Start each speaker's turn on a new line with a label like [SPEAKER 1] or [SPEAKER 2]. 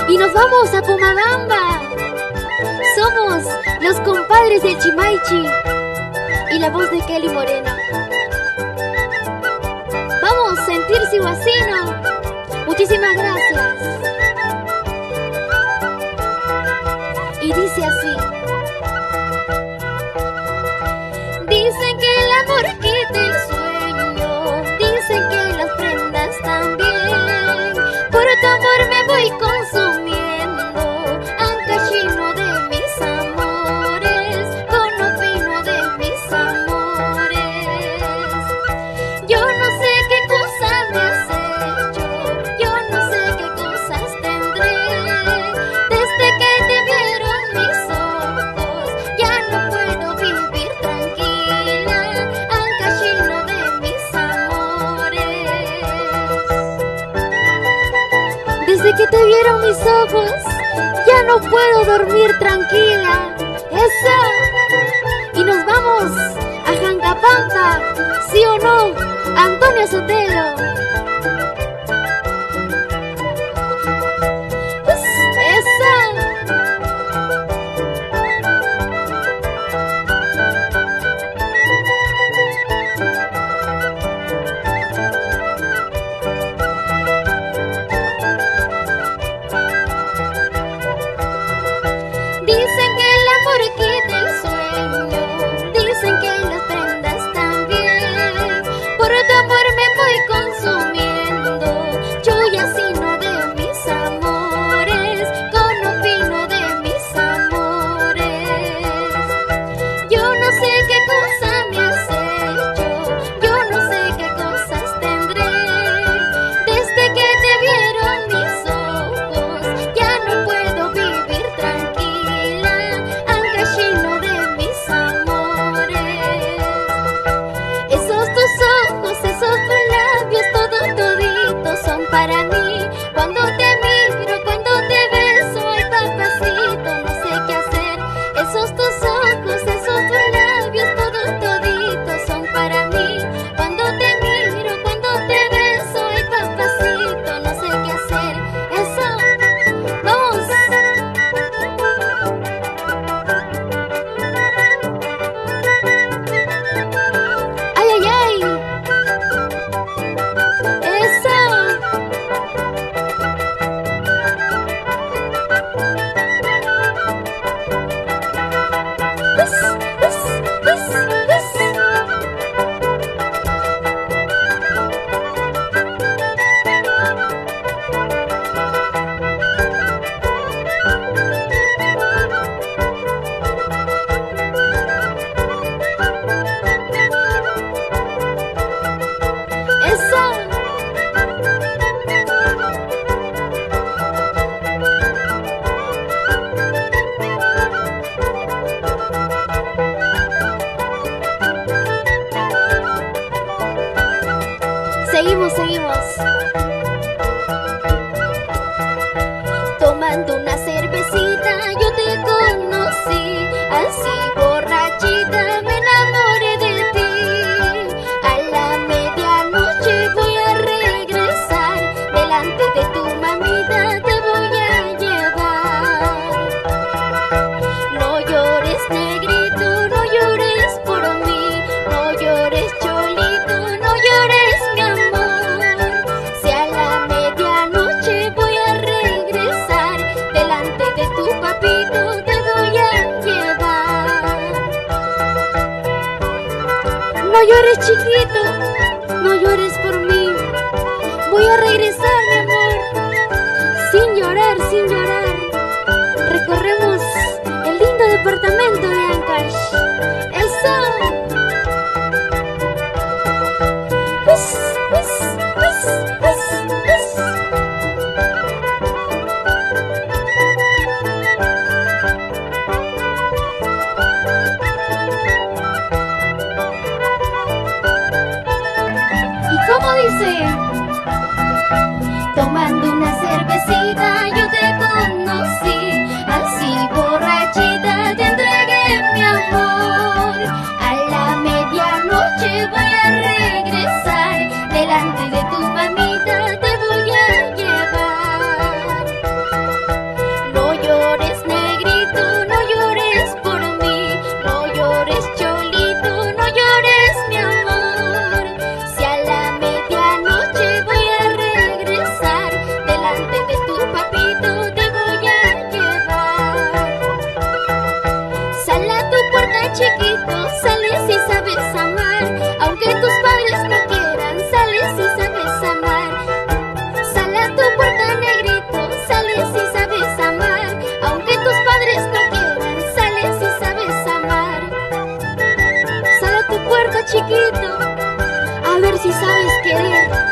[SPEAKER 1] Y nos vamos a Pomabamba. Somos los compadres del Chimaichi y la voz de Kelly Moreno. Vamos, sentirse guasino. Muchísimas gracias. Y dice así. Dicen que el amor quita el sueño, dicen que las prendas también. Por tu amor me voy consumiendo, ancachino de mis amores, conopino de mis amores. Yo no sé qué cosas me has hecho, yo no sé qué cosas tendré. Desde que te vieron mis ojos, ya no puedo vivir tranquila, ancachino de mis amores. Desde que te vieron mis ojos, ya no puedo dormir tranquila. ¡Eso! Y nos vamos a Jancapampa, ¿sí o no, Antonio Sotelo? Pues, ¡eso! Dicen que el amor quita el sueño, dicen que las prendas también. Por tu amor me voy consumiendo, yo ya sino de mis amores, conopino de mis amores. Yo no sé qué cosa me has hecho, yo no sé qué cosas tendré. Desde que te vieron mis ojos, ya no puedo vivir tranquila, ancachino de mis amores. Esos tus ojos, esos tus labios, todos toditos son para mí. Cuando te miro, cuando te beso, ay papacito, no sé qué hacer. Esos tus ojos, esos tus labios, todos toditos son para mí. Cuando te miro, cuando te beso, ay papacito, no sé qué hacer. Eso, vamos. Ay, ay, ay. Eso. Us, us, us, us. Eso. Seguimos, seguimos. Tomando una cervecita yo te conocí, así borrachita me enamoré de ti. A la medianoche voy a regresar, delante de tu mamita te voy a llevar. No llores negrito, no llores por mí, no llores cholito, no llores mi amor. Si a la medianoche voy a regresar, delante de tu papito te voy a llevar. No llores chiquito, no llores por mí, voy a regresar mi amor. Sin llorar, sin llorar, recorremos el lindo departamento de Ancash. Eso. Us, us, us, us, us. ¿Y cómo dice? Tomando una cervecita yo te conocí, así borrachita te entregué mi amor. A la medianoche voy a regresar, delante de tu mamita te voy a llevar. si sabes querer.